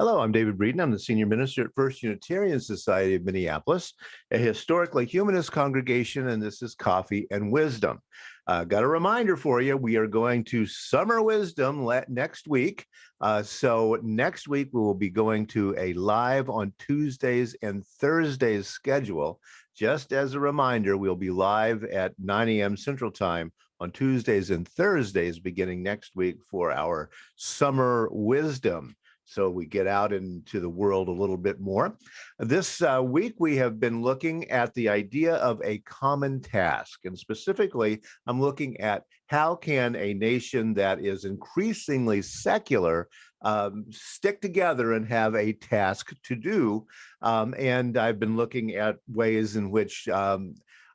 Hello, I'm David Breeden. I'm the senior minister at First Unitarian Society of Minneapolis, a historically humanist congregation, and this is Coffee and Wisdom. Got a reminder for you. We are going to Summer Wisdom next week. So next week, we will be going to a live on Tuesdays and Thursdays schedule. Just as a reminder, we'll be live at 9 a.m. Central Time on Tuesdays and Thursdays beginning next week for our Summer Wisdom. So we get out into the world a little bit more. This week, we have been looking at the idea of a common task. And specifically, I'm looking at how can a nation that is increasingly secular stick together and have a task to do. And I've been looking at ways in which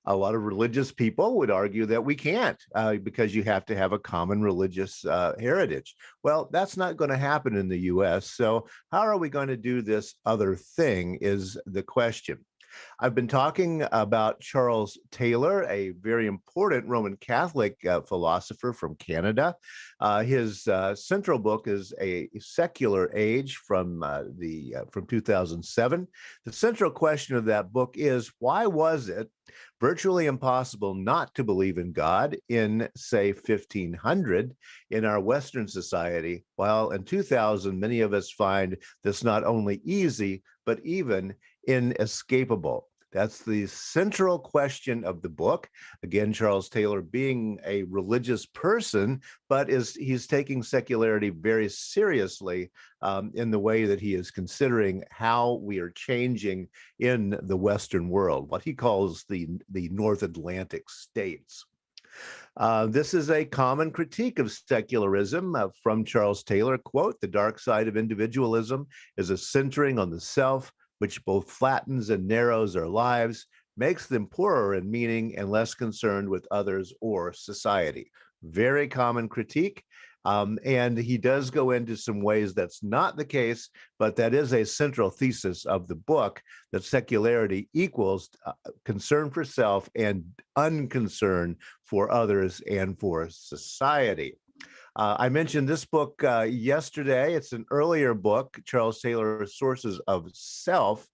a lot of religious people would argue that we can't because you have to have a common religious heritage. Well, that's not going to happen in the US. So how are we going to do this other thing is the question. I've been talking about Charles Taylor, a very important Roman Catholic philosopher from Canada. His central book is A Secular Age from 2007. The central question of that book is, why was it virtually impossible not to believe in God in, say, 1500 in our Western society, while in 2000, many of us find this not only easy, but even inescapable? That's the central question of the book. Again, Charles Taylor being a religious person, but he's taking secularity very seriously in the way that he is considering how we are changing in the Western world, what he calls the North Atlantic states. This is a common critique of secularism from Charles Taylor. Quote, "The dark side of individualism is a centering on the self, which both flattens and narrows our lives, makes them poorer in meaning and less concerned with others or society." Very common critique. And he does go into some ways that's not the case, but that is a central thesis of the book, that secularity equals concern for self and unconcern for others and for society. I mentioned this book yesterday. It's an earlier book, Charles Taylor's Sources of Self.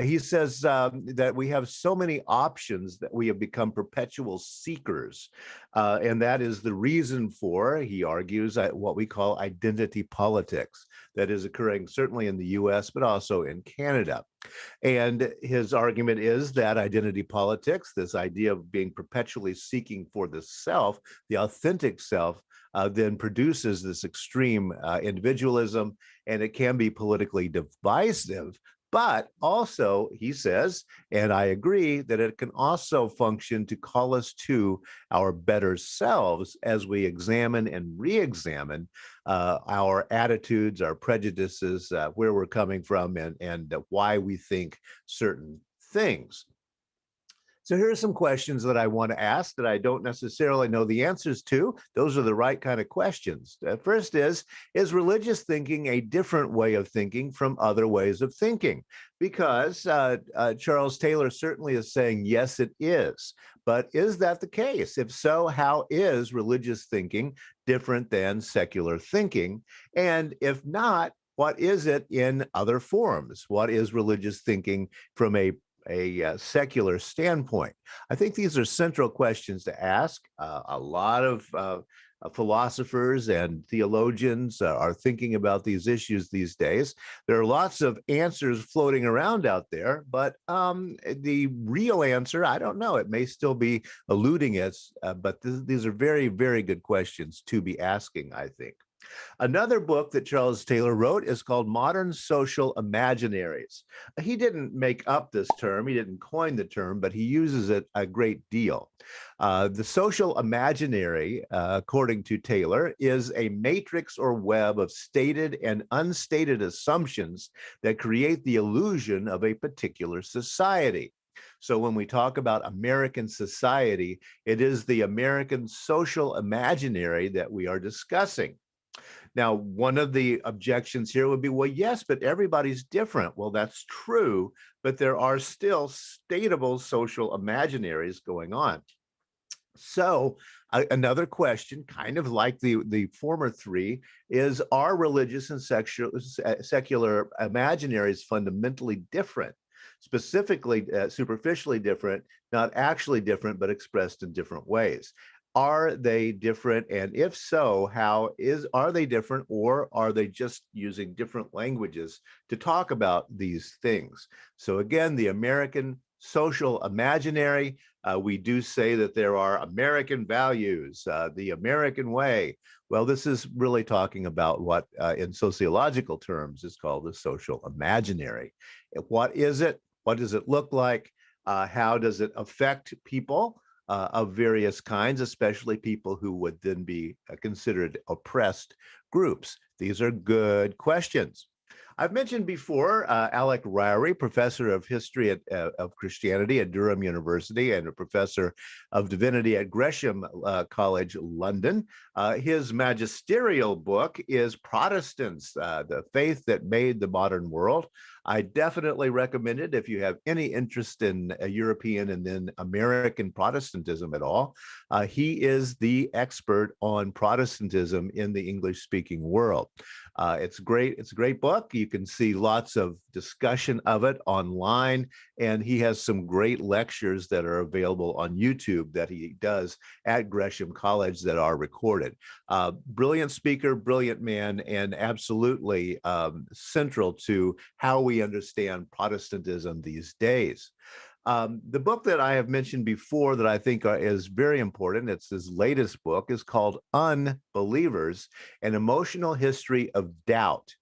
He says that we have so many options that we have become perpetual seekers. And that is the reason for, he argues, what we call identity politics that is occurring certainly in the US, but also in Canada. And his argument is that identity politics, this idea of being perpetually seeking for the self, the authentic self, then produces this extreme individualism, and it can be politically divisive. But also, he says, and I agree, that it can also function to call us to our better selves as we examine and re-examine our attitudes, our prejudices, where we're coming from, and why we think certain things. So here are some questions that I want to ask that I don't necessarily know the answers to. Those are the right kind of questions. First is religious thinking a different way of thinking from other ways of thinking? Because Charles Taylor certainly is saying, yes, it is. But is that the case? If so, how is religious thinking different than secular thinking? And if not, what is it in other forms? What is religious thinking from a secular standpoint? I think these are central questions to ask. A lot of philosophers and theologians are thinking about these issues these days. There are lots of answers floating around out there, but the real answer, I don't know. It may still be eluding us, but these are very, very good questions to be asking, I think. Another book that Charles Taylor wrote is called Modern Social Imaginaries. He didn't make up this term, he didn't coin the term, but he uses it a great deal. The social imaginary, according to Taylor, is a matrix or web of stated and unstated assumptions that create the illusion of a particular society. So when we talk about American society, it is the American social imaginary that we are discussing. Now, one of the objections here would be, well, yes, but everybody's different. Well, that's true, but there are still statable social imaginaries going on. So another question, kind of like the former three, is are religious and secular imaginaries fundamentally different? Specifically, superficially different, not actually different, but expressed in different ways. Are they different? And if so, are they different, or are they just using different languages to talk about these things? So again, the American social imaginary, we do say that there are American values, the American way. Well, this is really talking about what, in sociological terms, is called the social imaginary. What is it? What does it look like? How does it affect people of various kinds, especially people who would then be considered oppressed groups? These are good questions. I've mentioned before Alec Ryrie, professor of history of Christianity at Durham University and a professor of divinity at Gresham College, London. His magisterial book is Protestants, the Faith That Made the Modern World. I definitely recommend it if you have any interest in European and then American Protestantism at all. He is the expert on Protestantism in the English-speaking world. It's great. It's a great book. You can see lots of discussion of it online, and he has some great lectures that are available on YouTube that he does at Gresham College that are recorded. Brilliant speaker, brilliant man, and absolutely central to how we understand Protestantism these days. The book that I have mentioned before that I think is very important, it's his latest book, is called Unbelievers, An Emotional History of Doubt.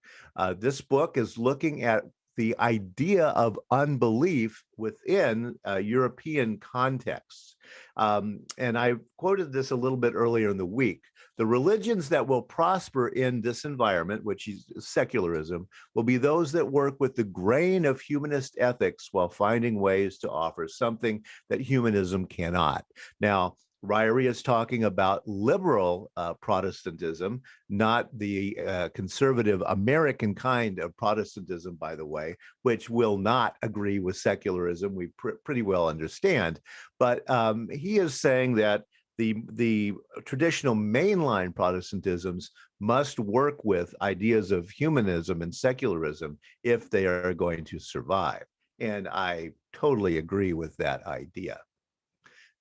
This book is looking at the idea of unbelief within European contexts. And I quoted this a little bit earlier in the week. The religions that will prosper in this environment, which is secularism, will be those that work with the grain of humanist ethics while finding ways to offer something that humanism cannot. Now, Ryrie is talking about liberal Protestantism, not the conservative American kind of Protestantism, by the way, which will not agree with secularism. We pretty well understand. But he is saying that the traditional mainline Protestantisms must work with ideas of humanism and secularism if they are going to survive. And I totally agree with that idea.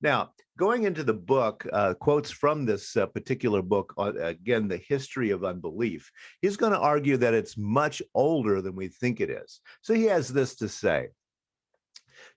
Now, going into the book, quotes from this particular book, again, The History of Unbelief, he's going to argue that it's much older than we think it is. So he has this to say.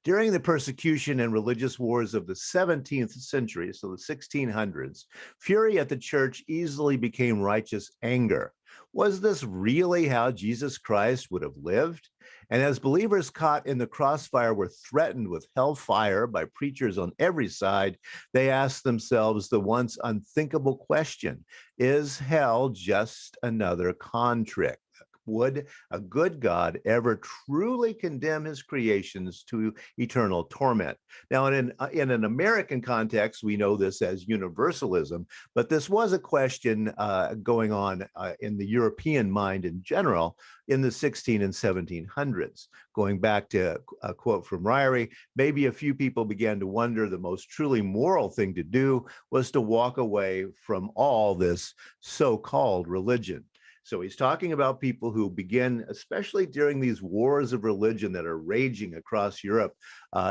During the persecution and religious wars of the 17th century, so the 1600s, fury at the church easily became righteous anger. Was this really how Jesus Christ would have lived? And as believers caught in the crossfire were threatened with hellfire by preachers on every side, they asked themselves the once unthinkable question: is hell just another con trick? Would a good God ever truly condemn his creations to eternal torment? Now, in an American context, we know this as universalism, but this was a question going on in the European mind in general in the 16 and 1700s. Going back to a quote from Ryrie, maybe a few people began to wonder the most truly moral thing to do was to walk away from all this so-called religion. So he's talking about people who begin, especially during these wars of religion that are raging across Europe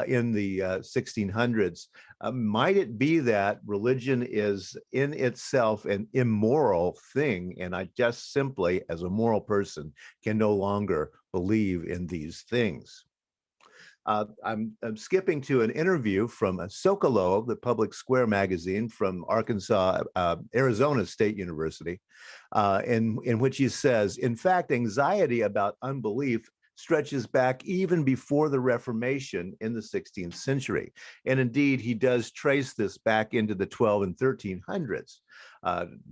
in the 1600s. Might it be that religion is in itself an immoral thing, and I just simply, as a moral person, can no longer believe in these things? I'm skipping to an interview from Socolow, the Public Square magazine from Arizona State University, in which he says, in fact, anxiety about unbelief stretches back even before the Reformation in the 16th century. And indeed, he does trace this back into the 12 and 1300s.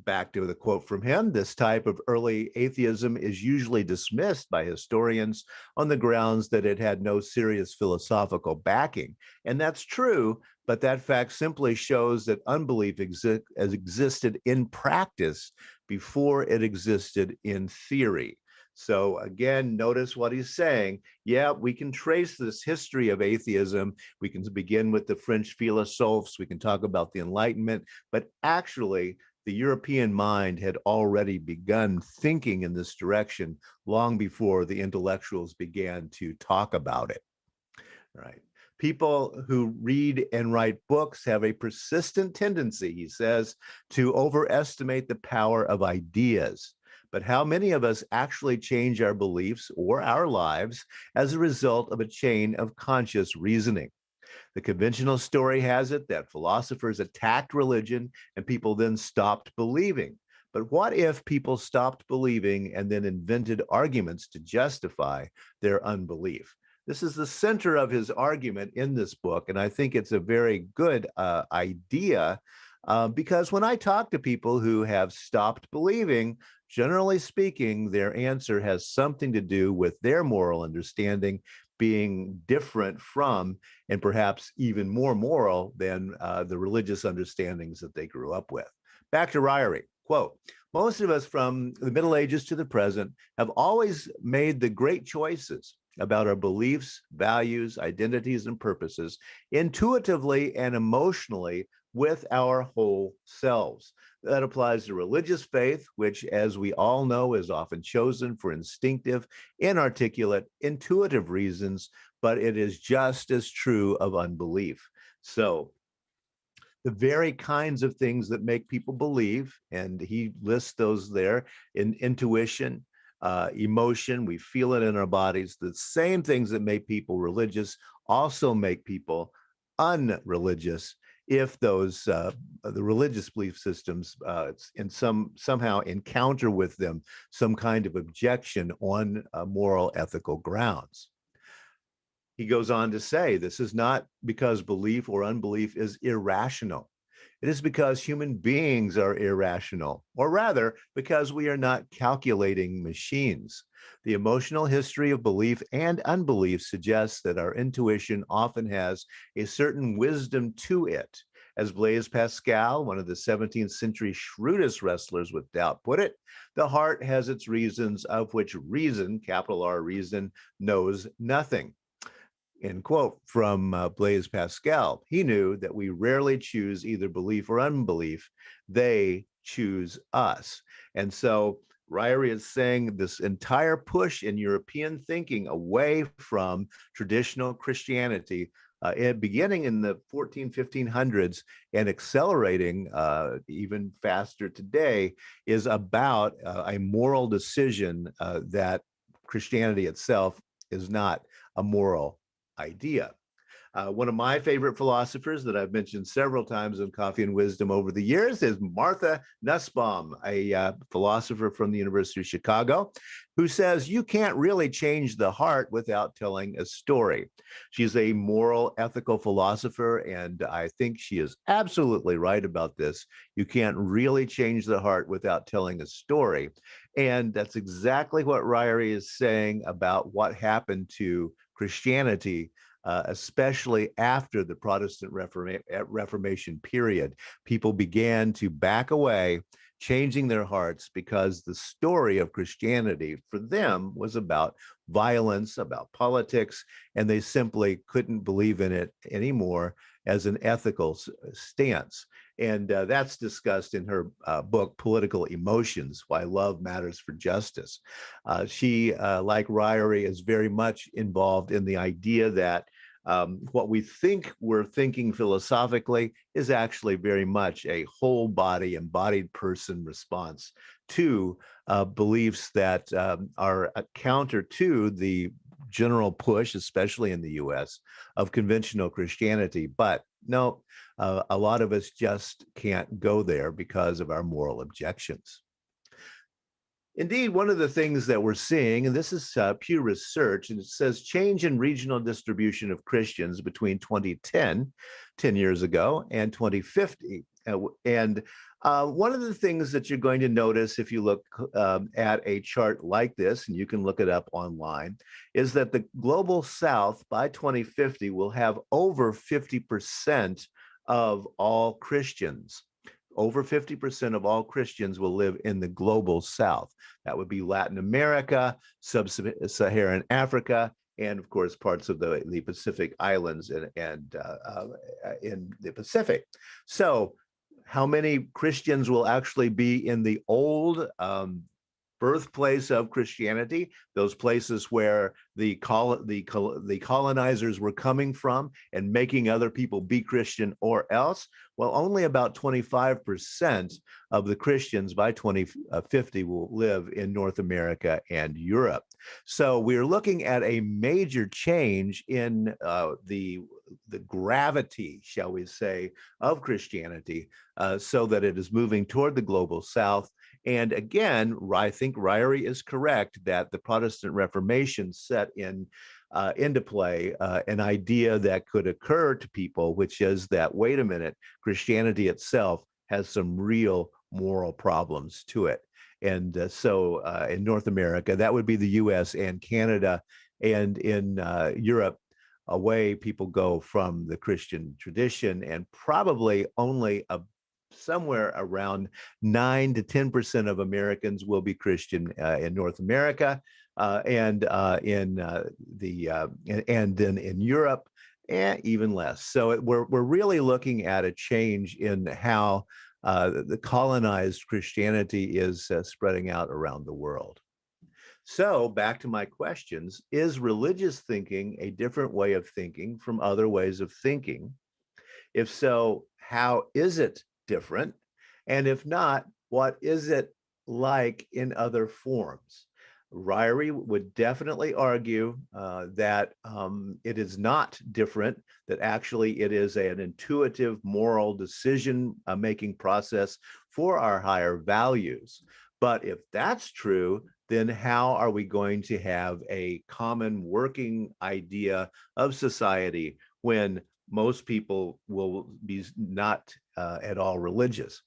Back to the quote from him, this type of early atheism is usually dismissed by historians on the grounds that it had no serious philosophical backing. And that's true, but that fact simply shows that unbelief has existed in practice before it existed in theory. So again, notice what he's saying. Yeah, we can trace this history of atheism. We can begin with the French philosophes. We can talk about the Enlightenment, but actually, the European mind had already begun thinking in this direction long before the intellectuals began to talk about it. Right. People who read and write books have a persistent tendency, he says, to overestimate the power of ideas. But how many of us actually change our beliefs or our lives as a result of a chain of conscious reasoning? The conventional story has it that philosophers attacked religion and people then stopped believing. But what if people stopped believing and then invented arguments to justify their unbelief? This is the center of his argument in this book, and I think it's a very good idea because when I talk to people who have stopped believing, generally speaking, their answer has something to do with their moral understanding being different from and perhaps even more moral than the religious understandings that they grew up with. Back to Ryrie, quote, most of us from the Middle Ages to the present have always made the great choices about our beliefs, values, identities, and purposes intuitively and emotionally with our whole selves. That applies to religious faith, which, as we all know, is often chosen for instinctive, inarticulate, intuitive reasons, but it is just as true of unbelief. So, the very kinds of things that make people believe, and he lists those there in intuition, emotion, we feel it in our bodies. The same things that make people religious also make people unreligious if those the religious belief systems in somehow encounter with them some kind of objection on moral ethical grounds. He goes on to say, this is not because belief or unbelief is irrational. It is because human beings are irrational, or rather, because we are not calculating machines. The emotional history of belief and unbelief suggests that our intuition often has a certain wisdom to it. As Blaise Pascal, one of the 17th century shrewdest wrestlers with doubt, put it, the heart has its reasons of which reason, capital R reason, knows nothing. End quote from Blaise Pascal. He knew that we rarely choose either belief or unbelief. They choose us. And so Ryrie is saying this entire push in European thinking away from traditional Christianity, beginning in the 1500s and accelerating even faster today, is about a moral decision that Christianity itself is not a moral idea. One of my favorite philosophers that I've mentioned several times in Coffee and Wisdom over the years is Marthanussbaum, a philosopher from the University of Chicago, who says you can't really change the heart without telling a story. She's a moral, ethical philosopher, and I think she is absolutely right about this. You can't really change the heart without telling a story. And that's exactly what Ryrie is saying about what happened to Christianity, especially after the Protestant Reformation period. People began to back away, changing their hearts because the story of Christianity for them was about violence, about politics, and they simply couldn't believe in it anymore as an ethical stance. And that's discussed in her book, Political Emotions, Why Love Matters for Justice. She, like Ryrie, is very much involved in the idea that what we think we're thinking philosophically is actually very much a whole body, embodied person response to beliefs that are a counter to the general push, especially in the US, of conventional Christianity. But no, a lot of us just can't go there because of our moral objections. Indeed, one of the things that we're seeing, and this is Pew Research, and it says change in regional distribution of Christians between 2010, 10 years ago, and 2050. And one of the things that you're going to notice if you look at a chart like this, and you can look it up online, is that the global South by 2050 will have over 50% of all Christians. over 50% of all Christians will live in the global south. That would be Latin America, sub-Saharan Africa, and of course parts of the Pacific Islands and in the Pacific. So how many Christians will actually be in the old birthplace of Christianity, those places where the colonizers were coming from and making other people be Christian or else? Well, only about 25% of the Christians by 2050 will live in North America and Europe. So we're looking at a major change in the gravity, shall we say, of Christianity, so that it is moving toward the global south. And again, I think Ryrie is correct that the Protestant Reformation set into play an idea that could occur to people, which is that, wait a minute, Christianity itself has some real moral problems to it. And so in North America, that would be the US and Canada, and in Europe, away people go from the Christian tradition, and probably only somewhere around 9 to 10% of Americans will be Christian in North America, and then in Europe, and even less. So we're really looking at a change in how the colonized Christianity is spreading out around the world. So back to my questions: is religious thinking a different way of thinking from other ways of thinking? If so, how is it different? And if not, what is it like in other forms? Ryrie would definitely argue that it is not different, that actually it is an intuitive moral decision making process for our higher values. But if that's true, then how are we going to have a common working idea of society when most people will be not at all religious?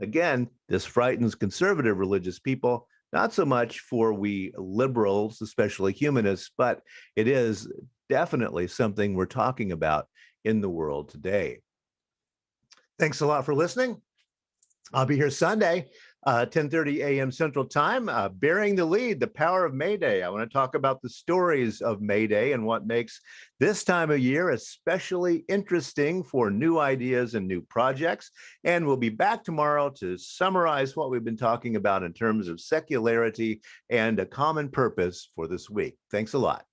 Again, this frightens conservative religious people, not so much for we liberals, especially humanists, but it is definitely something we're talking about in the world today. Thanks a lot for listening. I'll be here Sunday, 10:30 a.m. Central Time, bearing the lead, the power of May Day. I want to talk about the stories of May Day and what makes this time of year especially interesting for new ideas and new projects. And we'll be back tomorrow to summarize what we've been talking about in terms of secularity and a common purpose for this week. Thanks a lot.